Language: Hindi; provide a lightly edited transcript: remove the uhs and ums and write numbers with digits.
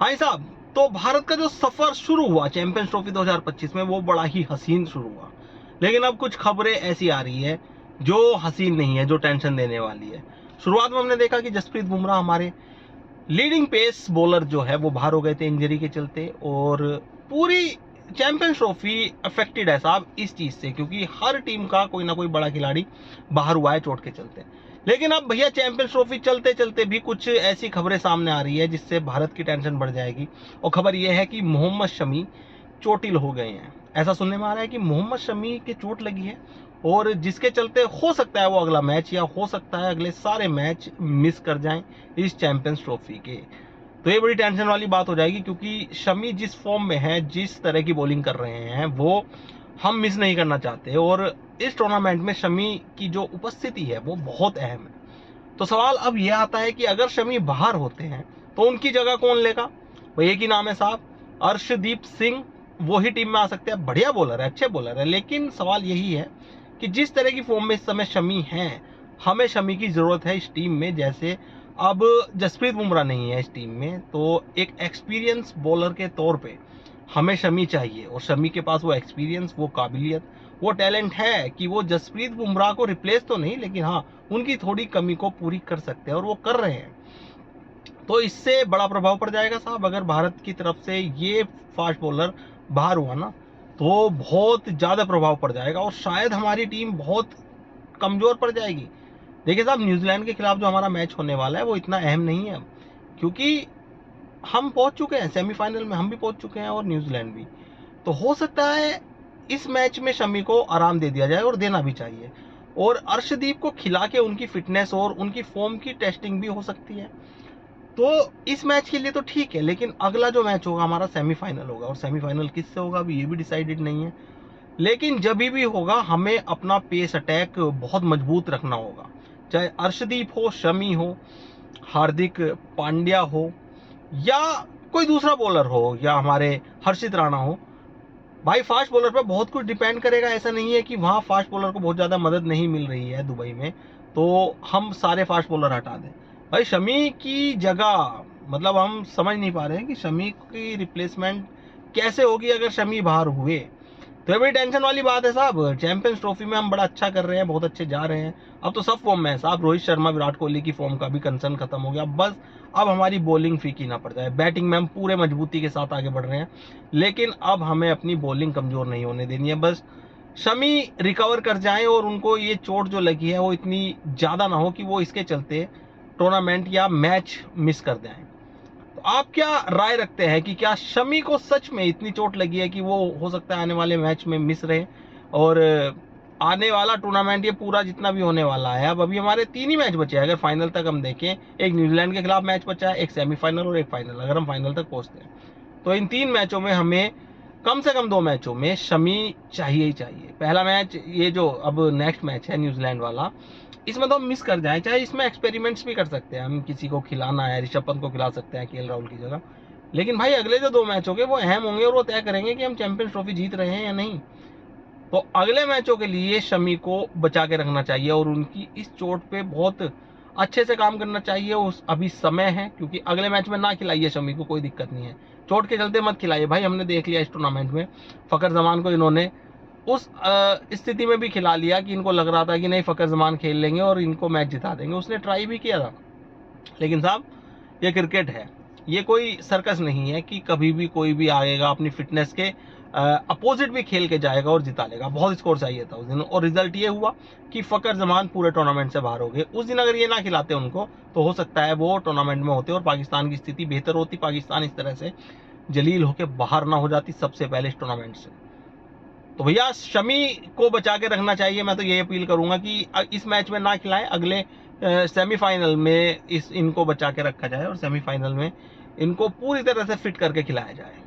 हाँ साहब, तो भारत का जो सफर शुरू हुआ चैंपियंस ट्रॉफी 2025 में, वो बड़ा ही हसीन शुरू हुआ। लेकिन अब कुछ खबरें ऐसी आ रही है जो हसीन नहीं है, जो टेंशन देने वाली है। शुरुआत में हमने देखा कि जसप्रीत बुमराह, हमारे लीडिंग पेस बॉलर जो है, वो बाहर हो गए थे इंजरी के चलते, और पूरी चैंपियंस ट्रॉफी अफेक्टेड है साहब इस चीज से, क्योंकि हर टीम का कोई ना कोई बड़ा खिलाड़ी बाहर हुआ है चोट के चलते। लेकिन अब भैया चैंपियंस ट्रॉफी चलते चलते भी कुछ ऐसी खबरें सामने आ रही है जिससे भारत की टेंशन बढ़ जाएगी। और खबर यह है कि मोहम्मद शमी चोटिल हो गए हैं। ऐसा सुनने में आ रहा है कि मोहम्मद शमी के चोट लगी है, और जिसके चलते हो सकता है वो अगला मैच, या हो सकता है अगले सारे मैच मिस कर जाएं इस चैंपियंस ट्रॉफी के। तो ये बड़ी टेंशन वाली बात हो जाएगी, क्योंकि शमी जिस फॉर्म में है, जिस तरह की बॉलिंग कर रहे हैं, वो हम मिस नहीं करना चाहते। और इस टूर्नामेंट में शमी की जो उपस्थिति है वो बहुत अहम है। तो सवाल अब यह आता है कि अगर शमी बाहर होते हैं तो उनकी जगह कौन लेगा? वो एक ही नाम है साहब, अर्शदीप सिंह। वो ही टीम में आ सकते हैं। बढ़िया बॉलर है, अच्छे बॉलर है, लेकिन सवाल यही है कि जिस तरह की फॉर्म में इस समय शमी है, हमें शमी की जरूरत है इस टीम में। जैसे अब जसप्रीत बुमराह नहीं है इस टीम में, तो एक एक्सपीरियंस बॉलर के तौर पे हमें शमी चाहिए। और शमी के पास वो एक्सपीरियंस, वो काबिलियत, वो टैलेंट है कि वो जसप्रीत बुमराह को रिप्लेस तो नहीं, लेकिन हाँ, उनकी थोड़ी कमी को पूरी कर सकते हैं, और वो कर रहे हैं। तो इससे बड़ा प्रभाव पड़ जाएगा साहब अगर भारत की तरफ से ये फास्ट बॉलर बाहर हुआ ना, तो बहुत ज्यादा प्रभाव पड़ जाएगा, और शायद हमारी टीम बहुत कमजोर पड़ जाएगी। देखिए साहब, न्यूजीलैंड के खिलाफ जो हमारा मैच होने वाला है वो इतना अहम नहीं है, क्योंकि हम पहुंच चुके हैं सेमीफाइनल में, हम भी पहुंच चुके हैं और न्यूजीलैंड भी। तो हो सकता है इस मैच में शमी को आराम दे दिया जाए, और देना भी चाहिए। और अर्शदीप को खिला के उनकी फिटनेस और उनकी फॉर्म की टेस्टिंग भी हो सकती है। तो इस मैच के लिए तो ठीक है, लेकिन अगला जो मैच होगा हमारा सेमीफाइनल होगा, और सेमीफाइनल किससे होगा अभी ये भी डिसाइडेड नहीं है। लेकिन जब भी होगा, हमें अपना पेस अटैक बहुत मजबूत रखना होगा। चाहे अर्शदीप हो, शमी हो, हार्दिक पांड्या हो, या कोई दूसरा बॉलर हो, या हमारे हर्षित राणा हो। भाई फास्ट बॉलर पे बहुत कुछ डिपेंड करेगा। ऐसा नहीं है कि वहां फास्ट बॉलर को बहुत ज्यादा मदद नहीं मिल रही है दुबई में, तो हम सारे फास्ट बॉलर हटा दें। भाई शमी की जगह, मतलब हम समझ नहीं पा रहे हैं कि शमी की रिप्लेसमेंट कैसे होगी अगर शमी बाहर हुए। तो ये बड़ी टेंशन वाली बात है साहब। चैंपियंस ट्रॉफी में हम बड़ा अच्छा कर रहे हैं, बहुत अच्छे जा रहे हैं। अब तो सब फॉर्म में है साहब। रोहित शर्मा, विराट कोहली की फॉर्म का भी कंसर्न खत्म हो गया। बस अब हमारी बॉलिंग फीकी ना पड़ जाए। बैटिंग में हम पूरे मजबूती के साथ आगे बढ़ रहे हैं, लेकिन अब हमें अपनी बॉलिंग कमजोर नहीं होने देनी है। बस शमी रिकवर कर जाएं, और उनको ये चोट जो लगी है वो इतनी ज्यादा ना हो कि वो इसके चलते टूर्नामेंट या मैच मिस कर दें। तो आप क्या राय रखते हैं कि क्या शमी को सच में इतनी चोट लगी है कि वो हो सकता है आने वाले मैच में मिस रहे? और आने वाला टूर्नामेंट ये पूरा जितना भी होने वाला है, अब अभी हमारे 3 ही मैच बचे हैं। अगर फाइनल तक हम देखें, एक न्यूजीलैंड के खिलाफ मैच बचा है, एक सेमीफाइनल और एक फाइनल। अगर हम फाइनल तक पहुंचते हैं तो इन 3 मैचों में हमें कम से कम 2 मैचों में शमी चाहिए ही चाहिए। पहला मैच, ये जो अब नेक्स्ट मैच है न्यूजीलैंड वाला, इसमें तो हम मिस कर जाए। चाहे इसमें एक्सपेरिमेंट्स भी कर सकते हैं, हम किसी को खिलाना है, ऋषभ पंत को खिला सकते हैं केएल राहुल की जगह। लेकिन भाई अगले जो 2 मैच होंगे वो अहम होंगे, और वो तय करेंगे कि हम चैंपियंस ट्रॉफी जीत रहे हैं या नहीं। तो अगले मैचों के लिए शमी को बचा के रखना चाहिए, और उनकी इस चोट पे बहुत अच्छे से काम करना चाहिए। उस अभी समय है, क्योंकि अगले मैच में ना खिलाइए शमी को, कोई दिक्कत नहीं है। चोट के चलते मत खिलाइए भाई। हमने देख लिया इस टूर्नामेंट में, फकर जमान को इन्होंने उस स्थिति में भी खिला लिया कि इनको लग रहा था कि नहीं, फकर जमान खेल लेंगे और इनको मैच जिता देंगे। उसने ट्राई भी किया था, लेकिन साहब ये क्रिकेट है, ये कोई सर्कस नहीं है कि कभी भी कोई भी आएगा अपनी फिटनेस के अपोजिट भी खेल के जाएगा और जिता लेगा। बहुत स्कोर चाहिए था उस दिन, और रिजल्ट ये हुआ कि फकर जमान पूरे टूर्नामेंट से बाहर हो गए। उस दिन अगर ये ना खिलाते उनको, तो हो सकता है वो टूर्नामेंट में होते और पाकिस्तान की स्थिति बेहतर होती। पाकिस्तान इस तरह से जलील होकर बाहर ना हो जाती सबसे पहले इस टूर्नामेंट से। तो भैया शमी को बचा के रखना चाहिए। मैं तो ये अपील करूंगा कि इस मैच में ना खिलाएं, अगले सेमीफाइनल में इनको बचा के रखा जाए, और सेमीफाइनल में इनको पूरी तरह से फिट करके खिलाया जाए।